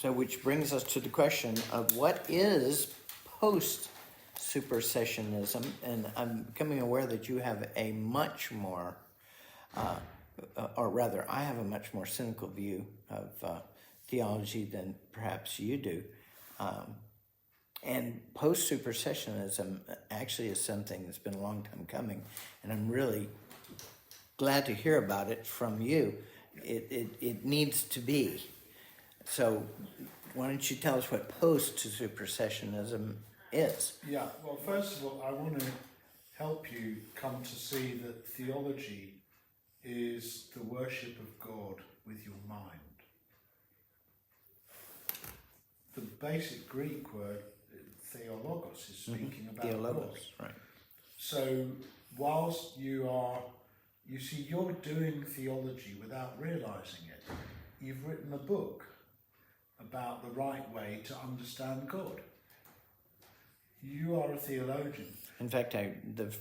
So which brings us to the question of what is post-supersessionism, and I'm becoming aware that you have a much more, or rather, I have a much more cynical view of theology than perhaps you do. And post-supersessionism actually is something that's been a long time coming, and I'm really glad to hear about it from you. It needs to be. So why don't you tell us what post-supersessionism is? Yeah, well, first of all, I want to help you come to see that theology is the worship of God with your mind. The basic Greek word, theologos, is speaking about Theologos, God. right. So whilst you're doing theology without realizing it. You've written a book about the right way to understand God. You are a theologian. In fact,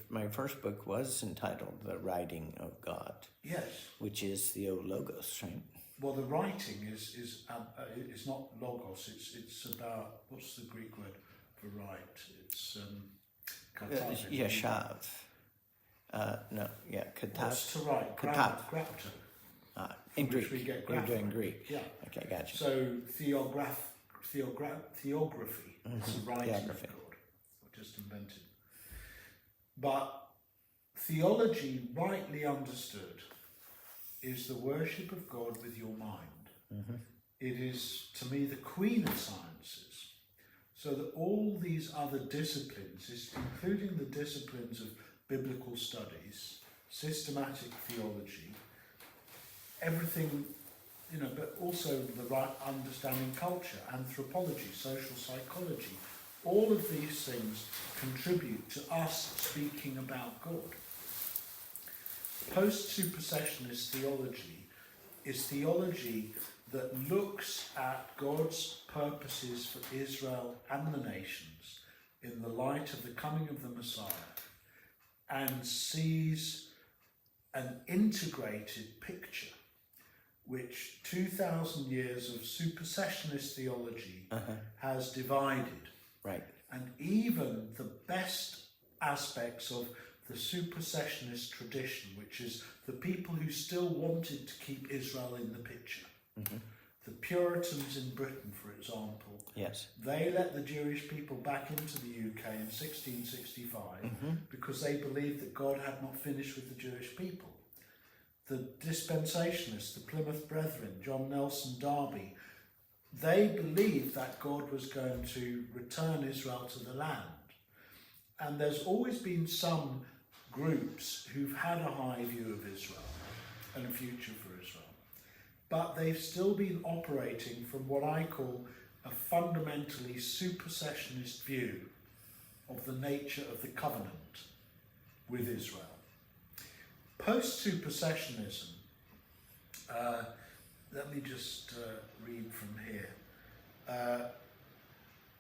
my first book was entitled The Writing of God. Yes. Which is theologos, right? Well, the writing is not logos. It's about, what's the Greek word for write? It's katav. Yeshav. Katav. What's to write? Katav. Grapta. In Greek. We get You're doing Greek. Yeah. Okay, gotcha. So theography is the writing of God. I just invented. But theology, rightly understood, is the worship of God with your mind. Mm-hmm. It is, to me, the queen of sciences. So that all these other disciplines, including the disciplines of biblical studies, systematic theology, everything, but also the right understanding culture, anthropology, social psychology, all of these things contribute to us speaking about God. Post-supersessionist theology is theology that looks at God's purposes for Israel and the nations in the light of the coming of the Messiah and sees an integrated picture which 2,000 years of supersessionist theology has divided. Right. And even the best aspects of the supersessionist tradition, which is the people who still wanted to keep Israel in the picture. Mm-hmm. The Puritans in Britain, for example, yes, they let the Jewish people back into the UK in 1665 because they believed that God had not finished with the Jewish people. The dispensationalists, the Plymouth Brethren, John Nelson Darby, they believed that God was going to return Israel to the land. And there's always been some groups who've had a high view of Israel and a future for Israel. But they've still been operating from what I call a fundamentally supersessionist view of the nature of the covenant with Israel. Post-supersessionism, let me just read from here.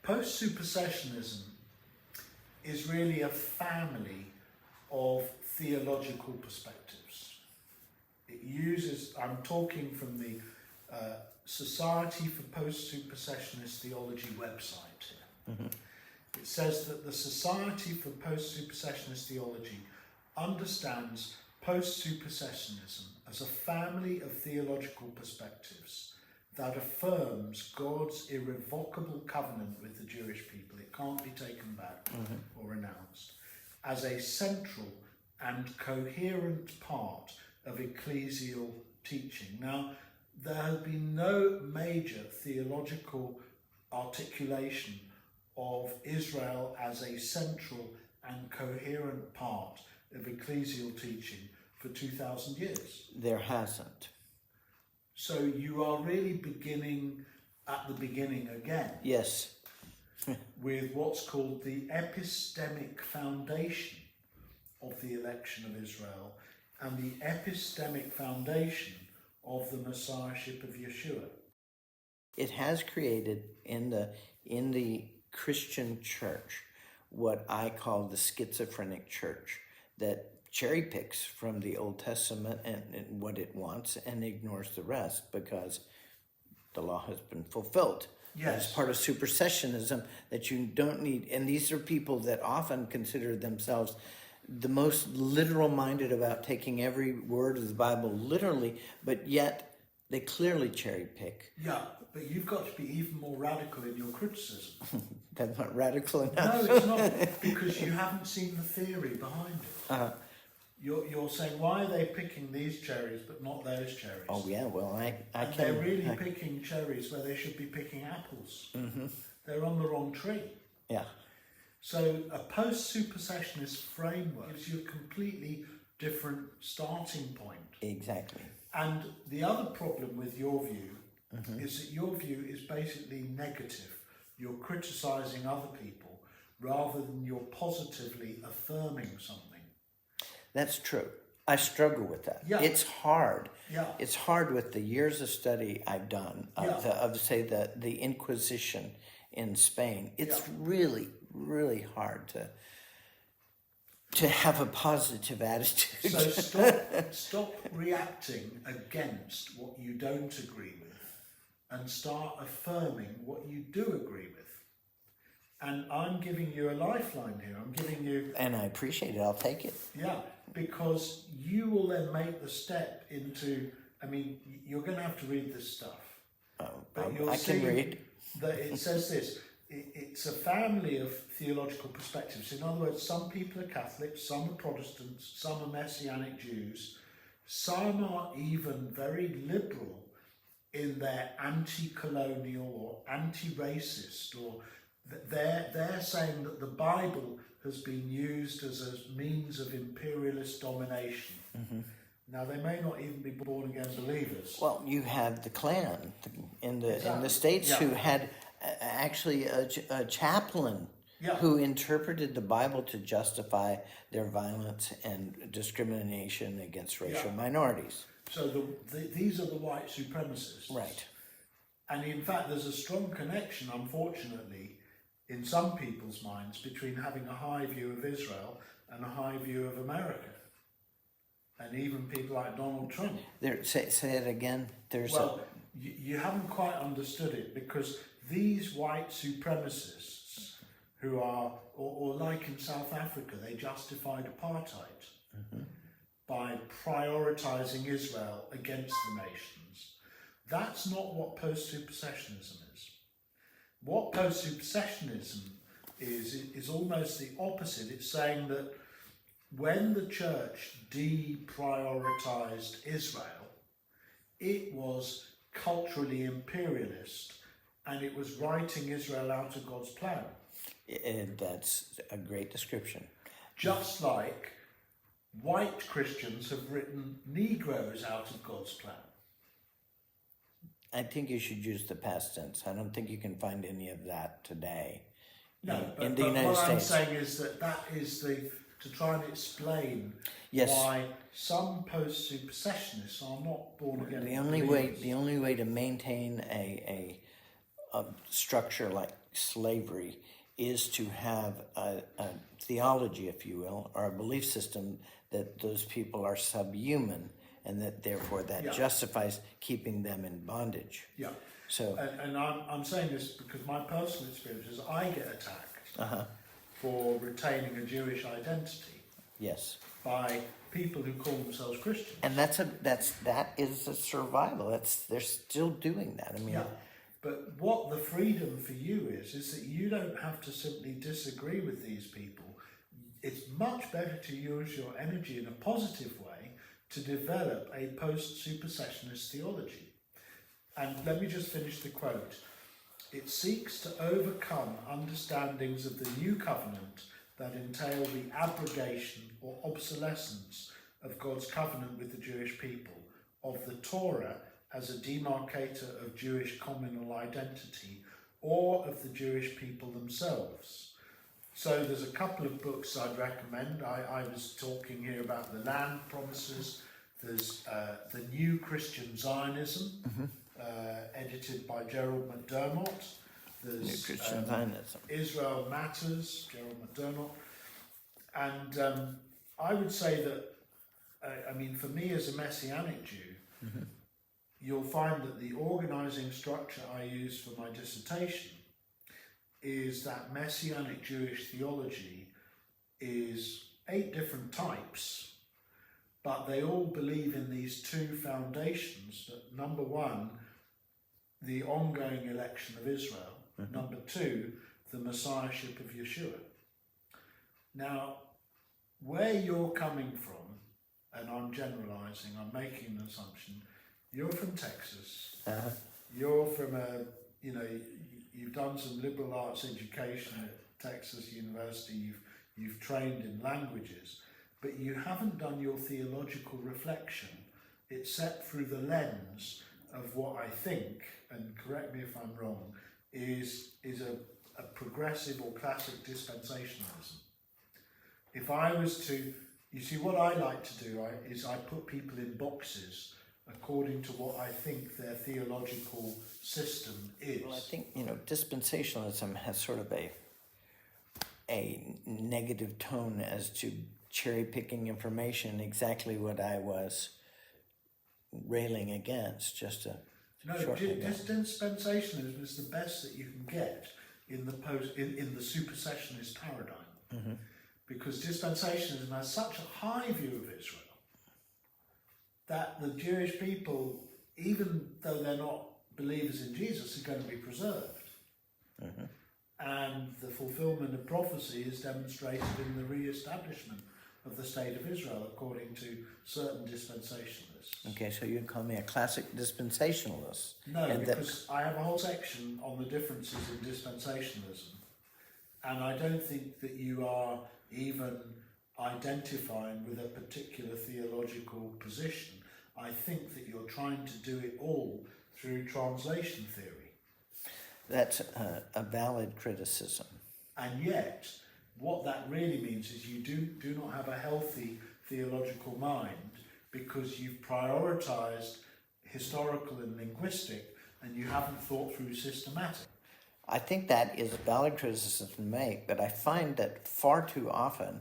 Post-supersessionism is really a family of theological perspectives. It uses, I'm talking from the Society for Post-Supersessionist Theology website here. Mm-hmm. It says that the Society for Post-Supersessionist Theology understands post-supersessionism as a family of theological perspectives that affirms God's irrevocable covenant with the Jewish people. It can't be taken back or renounced, as a central and coherent part of ecclesial teaching. Now, there has been no major theological articulation of Israel as a central and coherent part of ecclesial teaching for 2,000 years. There hasn't. So you are really beginning at the beginning again. Yes. With what's called the epistemic foundation of the election of Israel and the epistemic foundation of the Messiahship of Yeshua. It has created in the Christian church what I call the schizophrenic church, that cherry picks from the Old Testament and what it wants and ignores the rest, because the law has been fulfilled. Yes. As part of supersessionism, that you don't need, and these are people that often consider themselves the most literal minded about taking every word of the Bible literally, but yet they clearly cherry pick. Yeah, but you've got to be even more radical in your criticism. That's not radical enough. No, it's not, because you haven't seen the theory behind it. Uh, You're saying, why are they picking these cherries but not those cherries? oh yeah, well I And can. they're really picking cherries where they should be picking apples. Mm-hmm. They're on the wrong tree. Yeah. So a post-supersessionist framework gives you a completely different starting point. Exactly. And the other problem with your view is that your view is basically negative. You're criticising other people rather than you're positively affirming something. That's true. I struggle with that. Yeah. It's hard. Yeah. It's hard with the years of study I've done of say the Inquisition in Spain. It's really, really hard to have a positive attitude. So stop reacting against what you don't agree with and start affirming what you do agree with. And I'm giving you a lifeline here. I'm giving you... And I appreciate it. I'll take it. Yeah, because you will then make the step into... I mean, you're going to have to read this stuff. But you'll I can read. That it says this. It's a family of theological perspectives. In other words, some people are Catholics, some are Protestants, some are Messianic Jews. Some are even very liberal in their anti-colonial or anti-racist, or they're saying that the Bible has been used as a means of imperialist domination. Mm-hmm. Now, they may not even be born-again believers. Well, you have the Klan in the States who had actually a chaplain who interpreted the Bible to justify their violence and discrimination against racial minorities. So these are the white supremacists. Right. And in fact, there's a strong connection, unfortunately, in some people's minds between having a high view of Israel and a high view of America. And even people like Donald Trump. Say it again. You haven't quite understood it, because these white supremacists who are, or like in South Africa, they justified apartheid by prioritising Israel against the nations. That's not what post-supersessionism is. What post-supersessionism is almost the opposite. It's saying that when the church deprioritised Israel, it was culturally imperialist and it was writing Israel out of God's plan. And that's a great description. Just like white Christians have written Negroes out of God's plan. I think you should use the past tense. I don't think you can find any of that today. No, in but the United States. What I'm saying is that is to try and explain why some post-supersessionists are not born again. The only way to maintain a structure like slavery is to have a theology, if you will, or a belief system that those people are subhuman, and that therefore that justifies keeping them in bondage. Yeah. So, and I'm saying this because my personal experience is I get attacked for retaining a Jewish identity. Yes. By people who call themselves Christians. And that is a survival. They're still doing that. I mean. Yeah. But what the freedom for you is that you don't have to simply disagree with these people. It's much better to use your energy in a positive way to develop a post-supersessionist theology. And let me just finish the quote. It seeks to overcome understandings of the new covenant that entail the abrogation or obsolescence of God's covenant with the Jewish people, of the Torah as a demarcator of Jewish communal identity, or of the Jewish people themselves. So there's a couple of books I'd recommend. I was talking here about the land promises. There's The New Christian Zionism, edited by Gerald McDermott. There's New Christian Zionism. Israel Matters, Gerald McDermott. And I would say that, for me as a Messianic Jew, you'll find that the organising structure I used for my dissertation is that Messianic Jewish theology is 8 different types, but they all believe in these 2 foundations. That number 1, the ongoing election of Israel. Number 2, the messiahship of Yeshua. Now, where you're coming from, and I'm generalising, I'm making an assumption, you're from Texas. You're from you've done some liberal arts education at Texas University. You've trained in languages, but you haven't done your theological reflection. It's set through the lens of what I think, and correct me if I'm wrong, is a progressive or classic dispensationalism. If I was to, you see, what I like to do is I put people in boxes according to what I think their theological system is. Well, I think, dispensationalism has sort of a negative tone as to cherry-picking information, exactly what I was railing against just a short ago. Dispensationalism is the best that you can get in the supersessionist paradigm. Because dispensationalism has such a high view of Israel that the Jewish people, even though they're not believers in Jesus, are going to be preserved. And the fulfilment of prophecy is demonstrated in the re-establishment of the state of Israel, according to certain dispensationalists. Okay, so you'd call me a classic dispensationalist. No, because I have a whole section on the differences in dispensationalism, and I don't think that you are even identifying with a particular theological position. I think that you're trying to do it all through translation theory. That's a valid criticism. And yet, what that really means is you do not have a healthy theological mind, because you've prioritised historical and linguistic, and you haven't thought through systematic. I think that is a valid criticism to make, but I find that far too often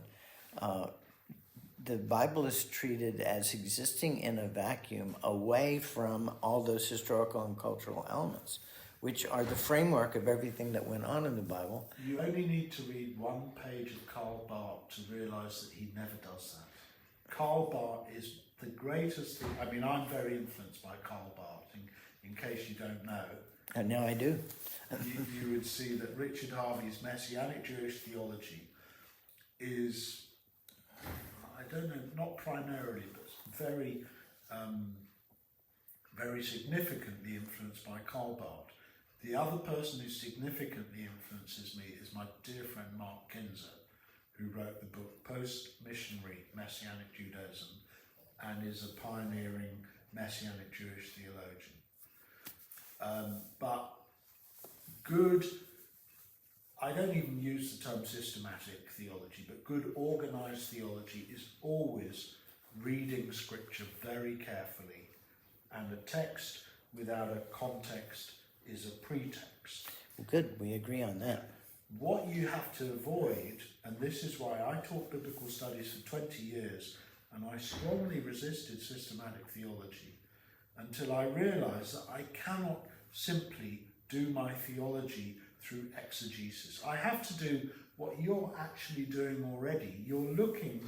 the Bible is treated as existing in a vacuum away from all those historical and cultural elements, which are the framework of everything that went on in the Bible. You only need to read 1 page of Karl Barth to realise that he never does that. Karl Barth is the greatest thing. I mean, I'm very influenced by Karl Barth, in case you don't know. And now I do. You would see that Richard Harvey's Messianic Jewish theology is, I don't know, not primarily, but very, very significantly influenced by Karl Barth. The other person who significantly influences me is my dear friend Mark Kinzer, who wrote the book Post Messianic Judaism, and is a pioneering Messianic Jewish theologian. But good, I don't even use the term systematic theology, but good organised theology is always reading scripture very carefully, and a text without a context is a pretext. Good, we agree on that. What you have to avoid, and this is why I taught biblical studies for 20 years, and I strongly resisted systematic theology until I realised that I cannot simply do my theology through exegesis. I have to do what you're actually doing already. You're looking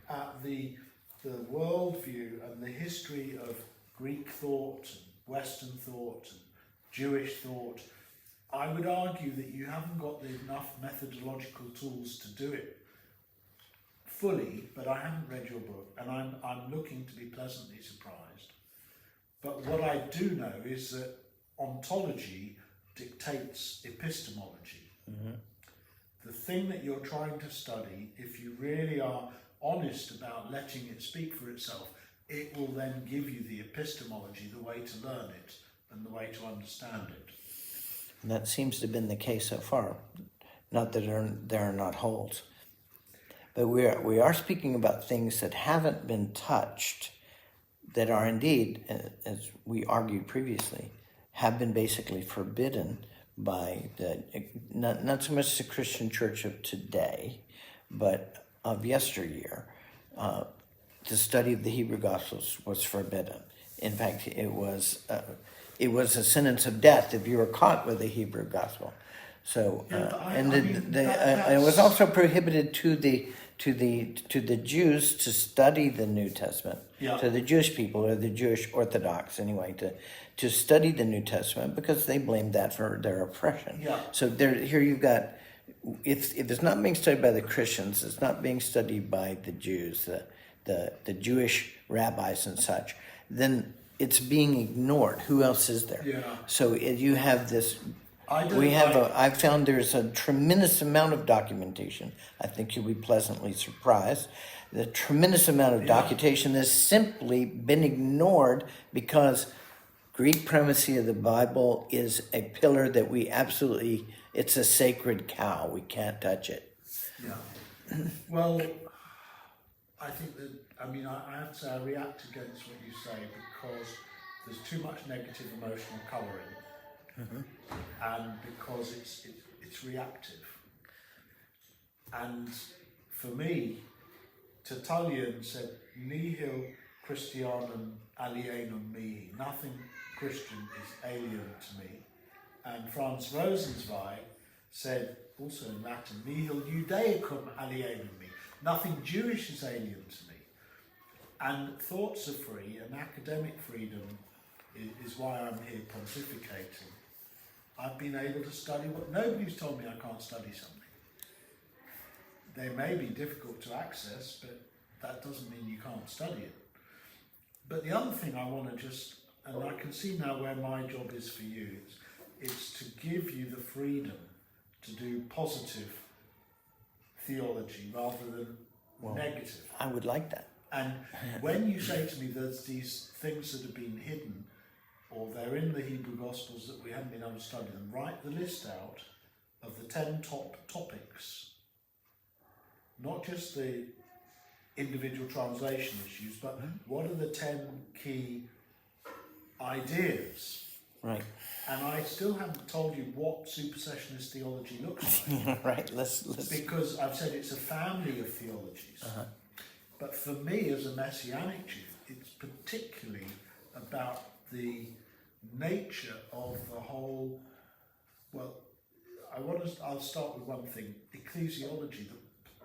at the worldview and the history of Greek thought, and Western thought, and Jewish thought. I would argue that you haven't got enough methodological tools to do it fully, but I haven't read your book, and I'm looking to be pleasantly surprised. But what I do know is that ontology dictates epistemology. The thing that you're trying to study, if you really are honest about letting it speak for itself, it will then give you the epistemology, the way to learn it, and the way to understand it. And that seems to have been the case so far. Not that there are not holes. But we are speaking about things that haven't been touched, that are indeed, as we argued previously, have been basically forbidden by not so much the Christian church of today, but of yesteryear. The study of the Hebrew Gospels was forbidden. In fact, it was a sentence of death if you were caught with the Hebrew gospel. So, it was also prohibited to the Jews to study the New Testament, to the Jewish people or the Jewish Orthodox anyway, to study the New Testament because they blamed that for their oppression. Yeah. So here you've got, if it's not being studied by the Christians, it's not being studied by the Jews, the Jewish rabbis and such, then it's being ignored. Who else is there? Yeah. So you have this. I found there's a tremendous amount of documentation. I think you'll be pleasantly surprised. The tremendous amount of documentation has simply been ignored because Greek primacy of the Bible is a pillar that it's a sacred cow. We can't touch it. Yeah. Well, I think that, I have to say I react against what you say because there's too much negative emotional colouring. And because it's reactive. And for me, Tertullian said, nihil Christianum alienum mihi, nothing Christian is alien to me. And Franz Rosenzweig said, also in Latin, nihil Judaicum alienum mihi, nothing Jewish is alien to me. And thoughts are free, and academic freedom is why I'm here pontificating. I've been able to study what nobody's told me I can't study something. They may be difficult to access, but that doesn't mean you can't study it. But the other thing I want to and I can see now where my job is for you, it's to give you the freedom to do positive theology rather than negative. I would like that. And when you say to me there's these things that have been hidden, or they're in the Hebrew Gospels that we haven't been able to study them, write the list out of the 10 top topics, not just the individual translation issues, but what are the 10 key ideas? Right. And I still haven't told you what supersessionist theology looks like. Right, let's... Because I've said it's a family of theologies. But for me, as a Messianic Jew, it's particularly about the nature of the whole. Well, I'll start with one thing: ecclesiology,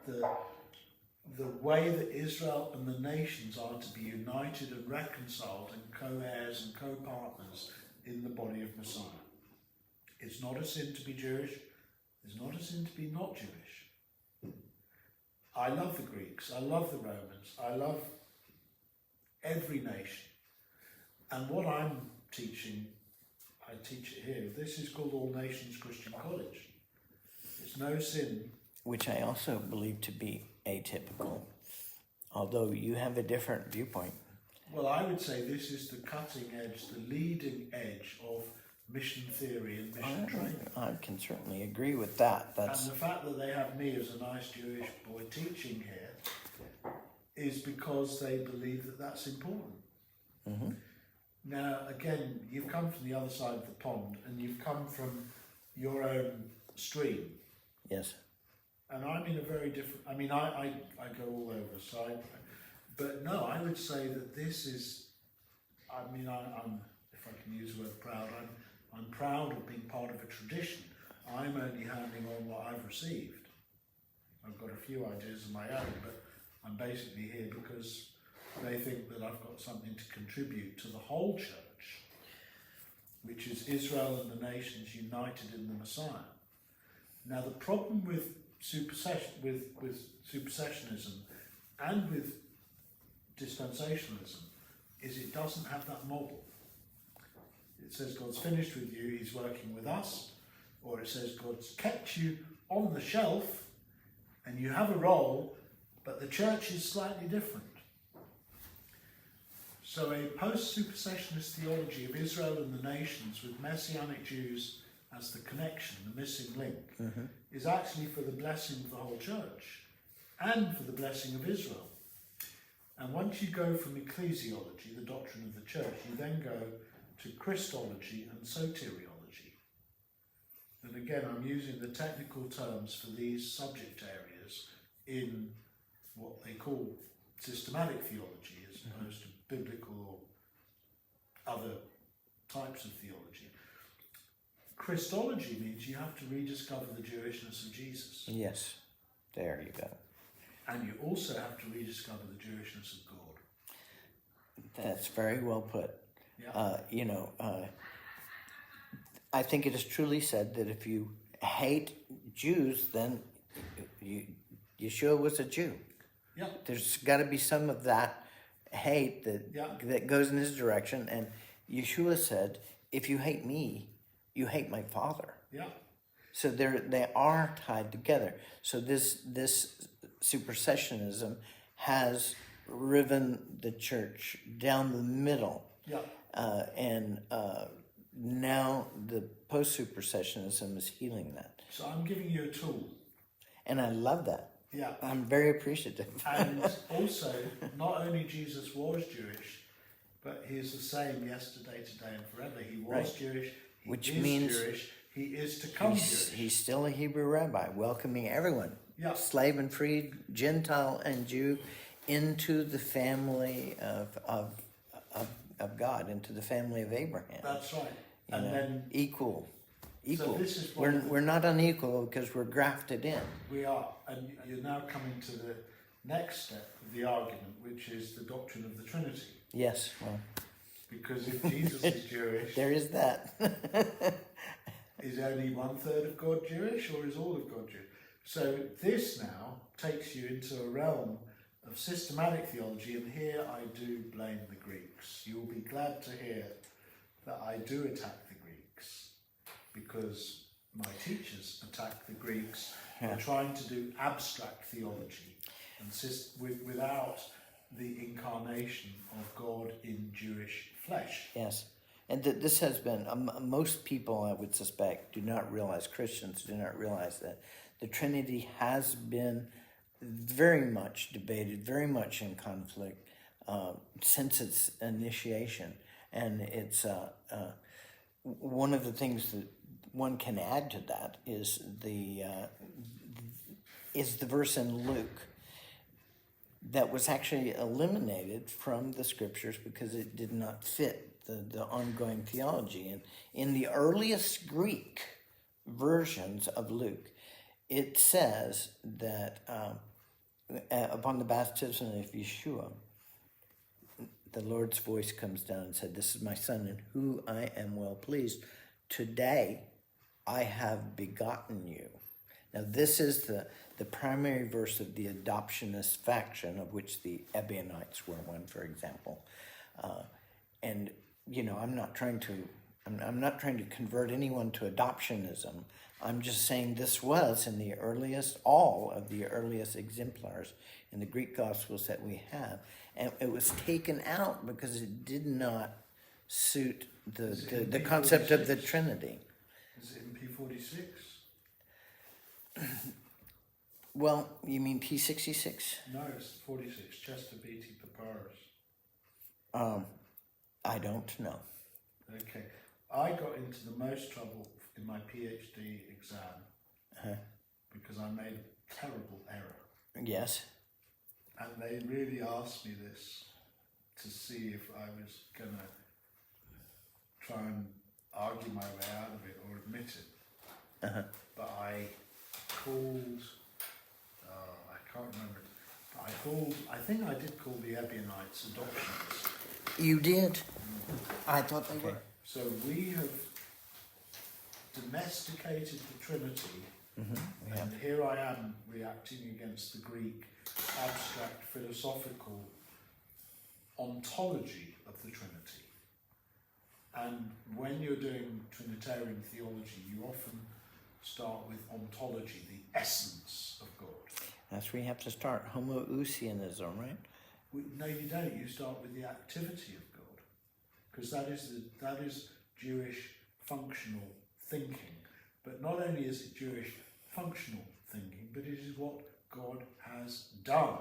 the way that Israel and the nations are to be united and reconciled and co-heirs and co-partners in the body of Messiah. It's not a sin to be Jewish. It's not a sin to be not Jewish. I love the Greeks. I love the Romans. I love every nation. And what I'm teaching, I teach it here. This is called All Nations Christian College. It's no sin. Which I also believe to be atypical, although you have a different viewpoint. Well, I would say this is the cutting edge, the leading edge of mission theory and mission training. I can certainly agree with that. And the fact that they have me as a nice Jewish boy teaching here is because they believe that that's important. Mm-hmm. Now, again, you've come from the other side of the pond and you've come from your own stream. Yes. And I'm in a very different, I go all over, so but no, I would say that this is, I'm, if I can use the word proud, I'm proud of being part of a tradition. I'm only handing on what I've received. I've got a few ideas of my own, but I'm basically here because they think that I've got something to contribute to the whole church, which is Israel and the nations united in the Messiah. Now, the problem with supersessionism and with dispensationalism is it doesn't have that model. It says God's finished with you, he's working with us, or it says God's kept you on the shelf and you have a role, but the church is slightly different. So a post-supersessionist theology of Israel and the nations with Messianic Jews as the connection, the missing link, is actually for the blessing of the whole church and for the blessing of Israel. And once you go from ecclesiology, the doctrine of the church, you then go to Christology and soteriology. And again, I'm using the technical terms for these subject areas in what they call systematic theology as opposed to biblical or other types of theology. Christology means you have to rediscover the Jewishness of Jesus. Yes, there you go. And you also have to rediscover the Jewishness of God. That's very well put. Yeah. I think it is truly said that if you hate Jews, then Yeshua was a Jew. Yeah. There's got to be some of that hate that goes in his direction. And Yeshua said, if you hate me, you hate my Father. Yeah. So they are tied together. So this supersessionism has riven the church down the middle. Yeah. And now the Post Supersessionism is healing that. So I'm giving you a tool. And I love that. Yeah. I'm very appreciative. And also, not only Jesus was Jewish, but he is the same yesterday, today, and forever. He was Jewish. Which is means Jewish. He is to come Jewish. He's still a Hebrew rabbi, welcoming everyone, slave and free, Gentile and Jew, into the family of God, into the family of Abraham. That's right. And then equal. So this is we're not unequal because we're grafted in. We are, and you're now coming to the next step of the argument, which is the doctrine of the Trinity. Yes, well, because if Jesus is Jewish, there is that. Is only 1/3 of God Jewish, or is all of God Jewish? So this now takes you into a realm of systematic theology, and here I do blame the Greeks. You'll be glad to hear that I do attack the Greeks, because my teachers attack the Greeks for trying to do abstract theology and without the incarnation of God in Jewish flesh. Yes. And this has been, most people, I would suspect, do not realize, Christians do not realize that the Trinity has been very much debated, very much in conflict since its initiation. And it's one of the things that one can add to that is the verse in Luke that was actually eliminated from the scriptures because it did not fit the ongoing theology. And in the earliest Greek versions of Luke, it says that upon the baptism of Yeshua, the Lord's voice comes down and said, "This is my son in whom I am well pleased. Today I have begotten you." Now this is the primary verse of the adoptionist faction, of which the Ebionites were one, for example. And I'm not trying to convert anyone to adoptionism. I'm just saying this was in all of the earliest exemplars in the Greek Gospels that we have. And it was taken out because it did not suit the concept of the Trinity. Is it in P46? Well, you mean P66? No, it's 46, Chester Beatty Papyrus. I don't know. Okay. I got into the most trouble in my PhD exam because I made a terrible error. Yes. And they really asked me this to see if I was going to try and argue my way out of it or admit it. But I called, I can't remember it, but I think I did call the Ebionites adoptionists. You did? I thought they were. So we have domesticated the Trinity, and here I am reacting against the Greek abstract philosophical ontology of the Trinity. And when you're doing Trinitarian theology, you often start with ontology, the essence of God. That's where you have to start. Homoousianism, right? No, you don't. You start with the activity of God, because that is Jewish functional thinking. But not only is it Jewish functional thinking, but it is what God has done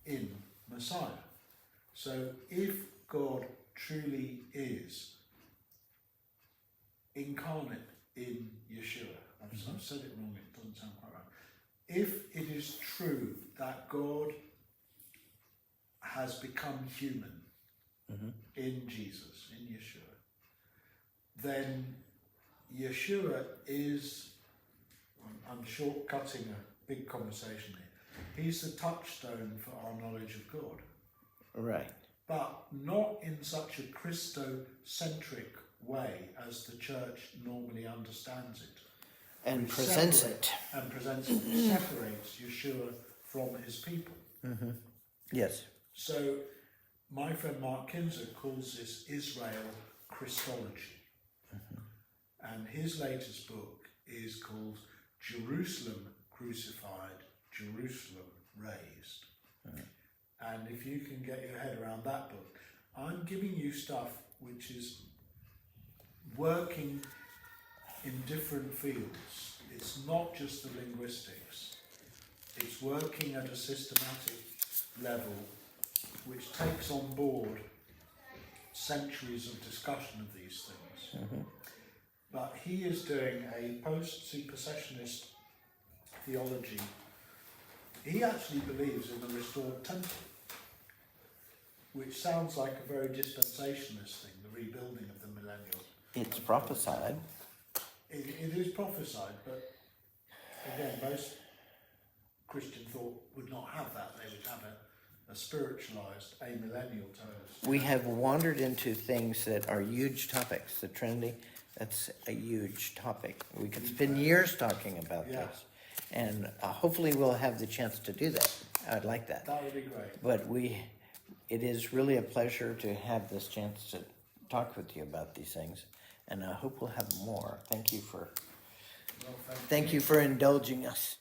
in Messiah. So if God truly is incarnate in Yeshua, I've said it wrong, it doesn't sound quite right. If it is true that God has become human in Jesus, in Yeshua, then Yeshua is, I'm shortcutting a big conversation here, he's the touchstone for our knowledge of God. Right. But not in such a Christocentric way as the church normally understands it. And Which presents it. And presents it, separates Yeshua from his people. Yes. So my friend Mark Kinzer calls this Israel Christology. And his latest book is called Jerusalem Crucified, Jerusalem Raised. And if you can get your head around that book, I'm giving you stuff which is working in different fields. It's not just the linguistics. It's working at a systematic level which takes on board centuries of discussion of these things. But he is doing a post supersessionist theology. He actually believes in the restored temple, which sounds like a very dispensationalist thing, the rebuilding of the millennial. It's prophesied. It is prophesied, but again, most Christian thought would not have that. They would have a spiritualized, amillennial tone. We have wandered into things that are huge topics. The Trinity, that's a huge topic. We could spend years talking about this. And hopefully we'll have the chance to do that. I'd like that. That would be great. But it is really a pleasure to have this chance to talk with you about these things. And I hope we'll have more. Thank you for indulging us.